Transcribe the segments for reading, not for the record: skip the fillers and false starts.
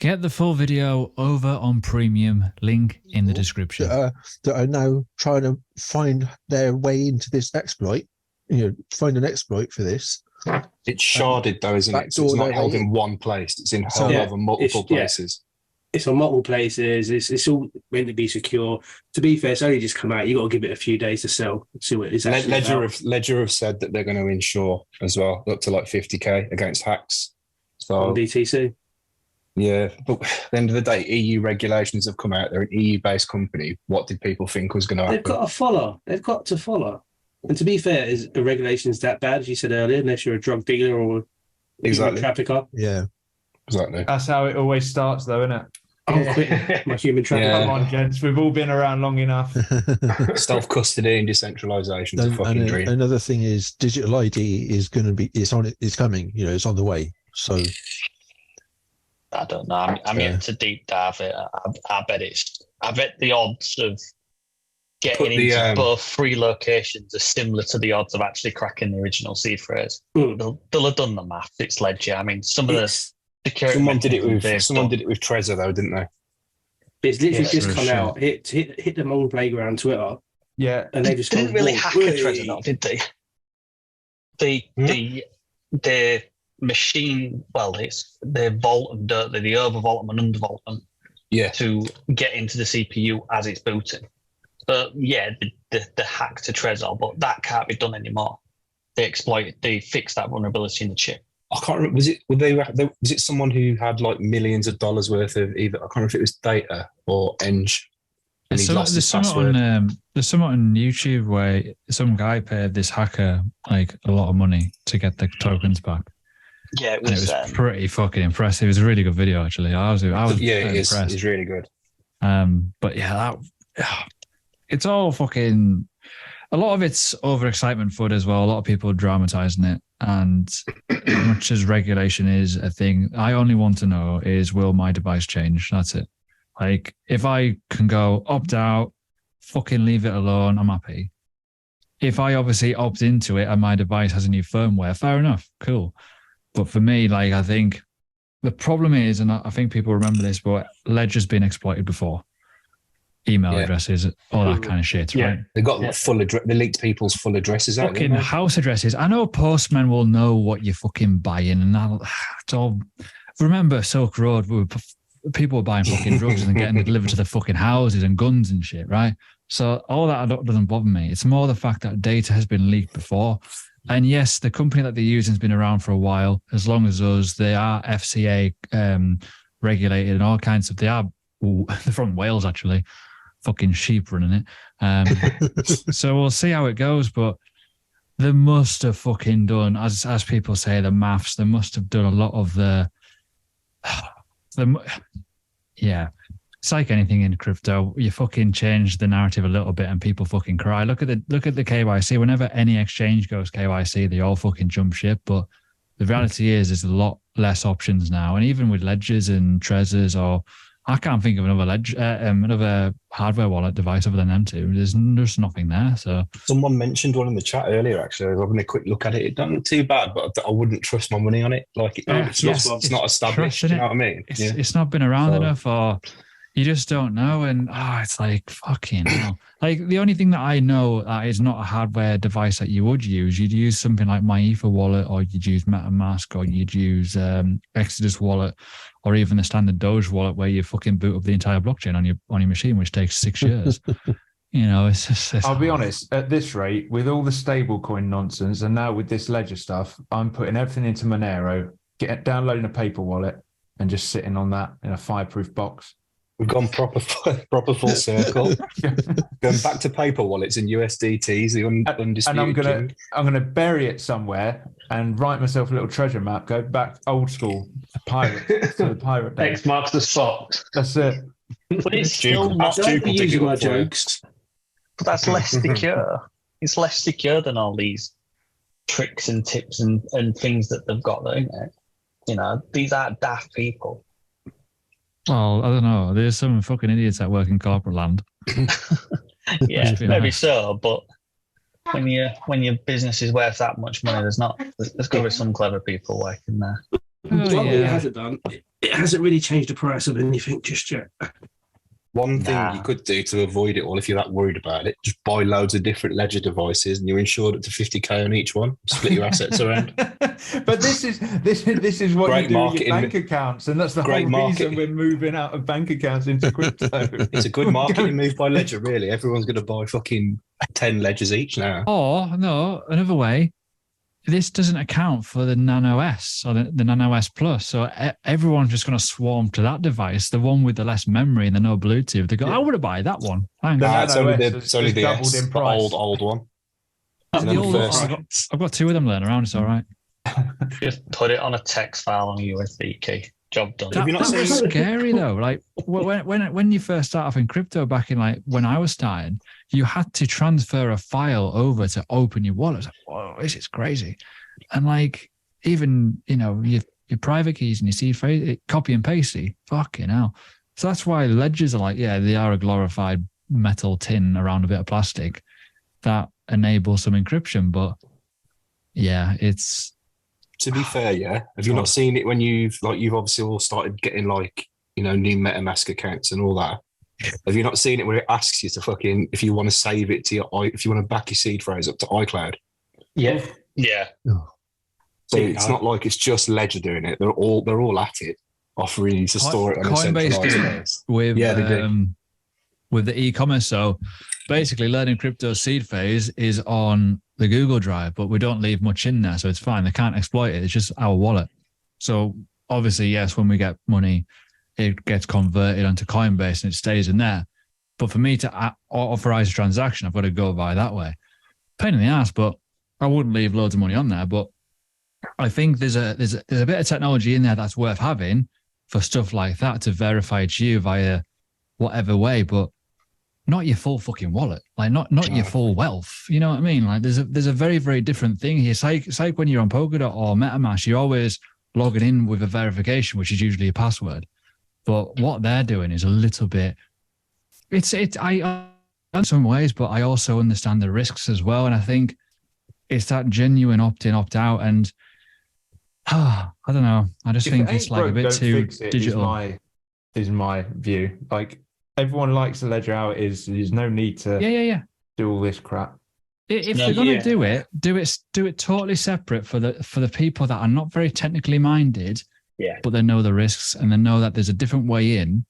Get the full video over on Premium, link in the description. That are now trying to find their way into this exploit, find an exploit for this. It's sharded though, isn't it? So it's not held in one place. It's in held over multiple places. It's on multiple places. It's all meant to be secure. To be fair, it's only just come out. You got to give it a few days to sell. See what it's actually Ledger have said that they're going to insure as well, up to like 50k against hacks. So on DTC. Yeah, but at the end of the day, EU regulations have come out. They're an EU-based company. What did people think was going to happen? They've got to follow. They've got to follow. And to be fair, is the regulations that bad, as you said earlier, unless you're a drug dealer or a trafficker? Yeah, exactly. That's how it always starts, though, isn't it? I'm quitting my human trafficking. Come on, gents. We've all been around long enough. Self-custody and decentralisation is a fucking dream. Another thing is digital ID is going to be. It's coming. It's on the way. So. I don't know. I'm yet to deep dive it. I bet the odds of getting into both three locations are similar to the odds of actually cracking the original seed phrase. They'll have done the math. It's ledger. I mean, some of the security. Someone did it with Trezor though, didn't they? It's literally just come out. Hit them on Playground Twitter. Yeah, and they just didn't really hack a Trezor, though, did they? The machine, well, it's the vault and the overvault and undervault them to get into the CPU as it's booting. But yeah, the hack to Trezor, but that can't be done anymore. They fixed that vulnerability in the chip. I can't remember. Was it someone who had like millions of dollars worth of either? I can't remember if it was data or Eng. There's something on YouTube where some guy paid this hacker like a lot of money to get the tokens back. Yeah, it was pretty fucking impressive. It was a really good video, actually. I was impressed. It's really good. But yeah, it's all fucking. A lot of it's overexcitement FUD as well. A lot of people dramatizing it, and as much as regulation is a thing, I only want to know is, will my device change? That's it. Like, if I can go opt out, fucking leave it alone, I'm happy. If I obviously opt into it and my device has a new firmware, fair enough, cool. But for me, like, I think the problem is, and I think people remember this, but Ledger's been exploited before. Email addresses, all that kind of shit, right? They got full address. They leaked people's full addresses out. Fucking house addresses. I know postmen will know what you're fucking buying, and it's all. Remember Silk Road? People were buying fucking drugs and getting it delivered to their fucking houses and guns and shit, right? So all that doesn't bother me. It's more the fact that data has been leaked before. And yes, the company that they're using has been around for a while. As long as us, they are FCA regulated and all kinds of. They're from Wales, actually. Fucking sheep running it. So we'll see how it goes. But they must have fucking done, as people say, the maths. They must have done a lot of the. Yeah. It's like anything in crypto. You fucking change the narrative a little bit and people fucking cry. Look at the KYC. Whenever any exchange goes KYC, they all fucking jump ship. But the reality is there's a lot less options now. And even with ledgers and Trezors, or I can't think of another hardware wallet device other than them two. There's nothing there. So someone mentioned one in the chat earlier. Actually, I was having a quick look at it. It doesn't look too bad, but I wouldn't trust my money on it. Like it's not established. You know what I mean? It's not been around enough, or you just don't know. And it's like fucking hell. Like the only thing that I know that is not a hardware device that you would use, you'd use something like my Ether wallet, or you'd use MetaMask, or you'd use Exodus wallet, or even the standard Doge wallet where you fucking boot up the entire blockchain on your machine, which takes 6 years. It's just. I'll be honest. At this rate, with all the stablecoin nonsense, and now with this Ledger stuff, I'm putting everything into Monero, downloading a paper wallet, and just sitting on that in a fireproof box. We've gone proper full circle. Going back to paper wallets and USDTs, the undisputed. And I'm gonna bury it somewhere and write myself a little treasure map. Go back old school, to the pirate days. X marks the spot. That's it. But it's still not using my jokes. But that's less secure. It's less secure than all these tricks and tips and things that they've got there, isn't it? These aren't daft people. Well, I don't know. There's some fucking idiots that work in corporate land. Yeah, maybe so. But when your business is worth that much money, there's got to be some clever people working there. What it hasn't done, it hasn't really changed the price of anything just yet. One thing you could do to avoid it all, if you're that worried about it, just buy loads of different ledger devices, and you're insured up to 50k on each one. Split your assets around. But this is what Great you do with marketing. your bank accounts, and that's the Great whole marketing. reason we're moving out of bank accounts into crypto. It's a good marketing move by Ledger, really. Everyone's going to buy fucking 10 ledgers each now. Or no, another way. This doesn't account for the Nano S or the Nano S Plus. So everyone's just going to swarm to that device, the one with the less memory and the no Bluetooth. They go, I want to buy that one. Thanks. It's only the S, the old one. I've got two of them laying around. It's all right. Just put it on a text file on a USB key. Job done. That was scary though. Like when you first start off in crypto back in like when I was starting, you had to transfer a file over to open your wallet. I was like, whoa, this is crazy. And like even your private keys and your seed phrase, copy and pasty, fucking hell. So that's why ledgers are like, yeah, they are a glorified metal tin around a bit of plastic that enables some encryption. But yeah, it's. To be fair, yeah. Have you not seen it when you've obviously all started getting new MetaMask accounts and all that? Have you not seen it where it asks you to fucking, if you want to save it to if you want to back your seed phrase up to iCloud? Yeah. Yeah. So it's not like it's just Ledger doing it. They're all at it, offering you to store it on a centralized base. With the e-commerce. So basically learning crypto seed phase is on the Google Drive, but we don't leave much in there. So it's fine. They can't exploit it. It's just our wallet. So obviously, yes, when we get money, it gets converted onto Coinbase and it stays in there. But for me to authorize a transaction, I've got to go by that way. Pain in the ass, but I wouldn't leave loads of money on there. But I think there's a bit of technology in there that's worth having for stuff like that to verify it's you via whatever way, but not your full fucking wallet, like not your full wealth. You know what I mean? Like there's a very, very different thing here. It's like when you're on Polkadot or MetaMask, you're always logging in with a verification, which is usually a password. But what they're doing is a little bit. I in some ways, but I also understand the risks as well. And I think it's that genuine opt-in, opt-out, and I don't know. I just think it's like a bit too digital. Is my view. Like everyone likes the ledger how it is. There's no need to do all this crap. If they're going to do it totally separate for the people that are not very technically minded, but they know the risks and they know that there's a different way in.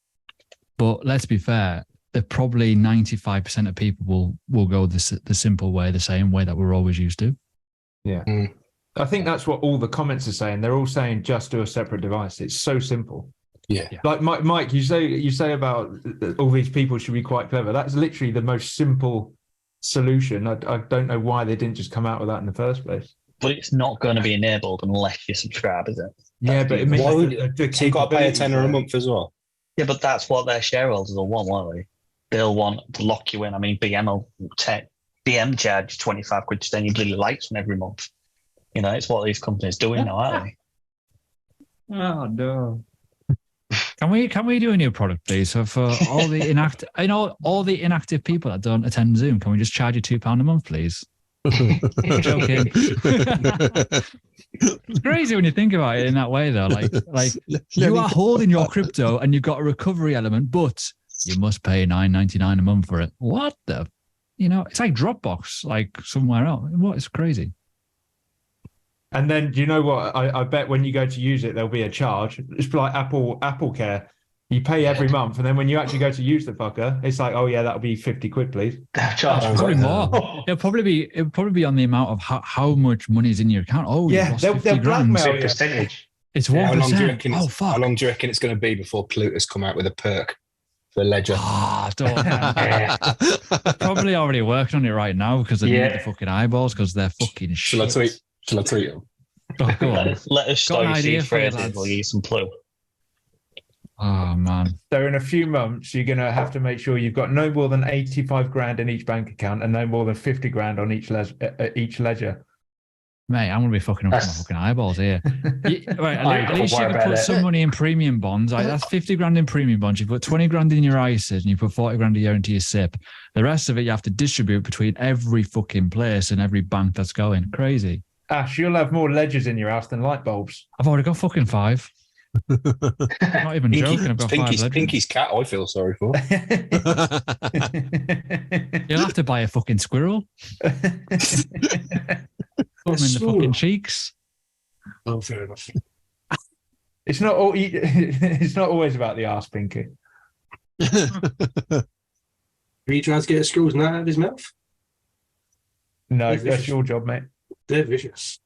But let's be fair, probably 95% of people will go the simple way, the same way that we're always used to. Yeah. I think that's what all the comments are saying. They're all saying just do a separate device. It's so simple. Yeah. Like Mike, you say about all these people should be quite clever. That's literally the most simple solution. I don't know why they didn't just come out with that in the first place. But it's not going to be enabled unless you subscribe, is it? But it means so you've got to pay a tenner a month as well. Yeah, but that's what their shareholders will want, won't they? They'll want to lock you in. I mean, BM charge 25 quid to turn your bloody lights on every month. It's what these companies doing now, aren't they? Oh no. Can we do a new product, please? So for all the inactive people that don't attend Zoom, can we just charge you £2 a month, please? I'm joking. It's crazy when you think about it in that way, though. Like you are holding your crypto and you've got a recovery element, but you must pay $9.99 a month for it. What the? It's like Dropbox, like somewhere else. What? It's crazy. And then, do you know what? I bet when you go to use it, there'll be a charge. It's like Apple Care. You pay every month, and then when you actually go to use the fucker, it's like, oh yeah, that'll be 50 quid, please. Probably more. It'll probably be on the amount of how much money is in your account. Oh yeah, they'll blackmail you. Percentage. It's 1%. Oh fuck! How long do you reckon it's going to be before Plutus come out with a perk for Ledger? Probably already working on it right now because they need the fucking eyeballs because they're fucking shit. Shall I tweet them? Oh, go on. Let us start seed phrases. We'll use some Plu. Oh man! So in a few months, you're going to have to make sure you've got no more than 85 grand in each bank account and no more than 50 grand on each ledger. Mate, I'm going to be fucking up my fucking eyeballs here. At least you can put some money in premium bonds. Like, that's 50 grand in premium bonds. You put 20 grand in your ISAs and you put 40 grand a year into your SIP. The rest of it you have to distribute between every fucking place and every bank that's going. Crazy. Ash, you'll have more ledgers in your house than light bulbs. I've already got fucking 5. Not even joking. I've got Pinky's cat. I feel sorry for. You'll have to buy a fucking squirrel. Put them in the fucking cheeks. Oh, fair enough. It's not all. It's not always about the arse, Pinky. Are you trying to get screws out of his mouth? No, that's your job, mate. They're vicious.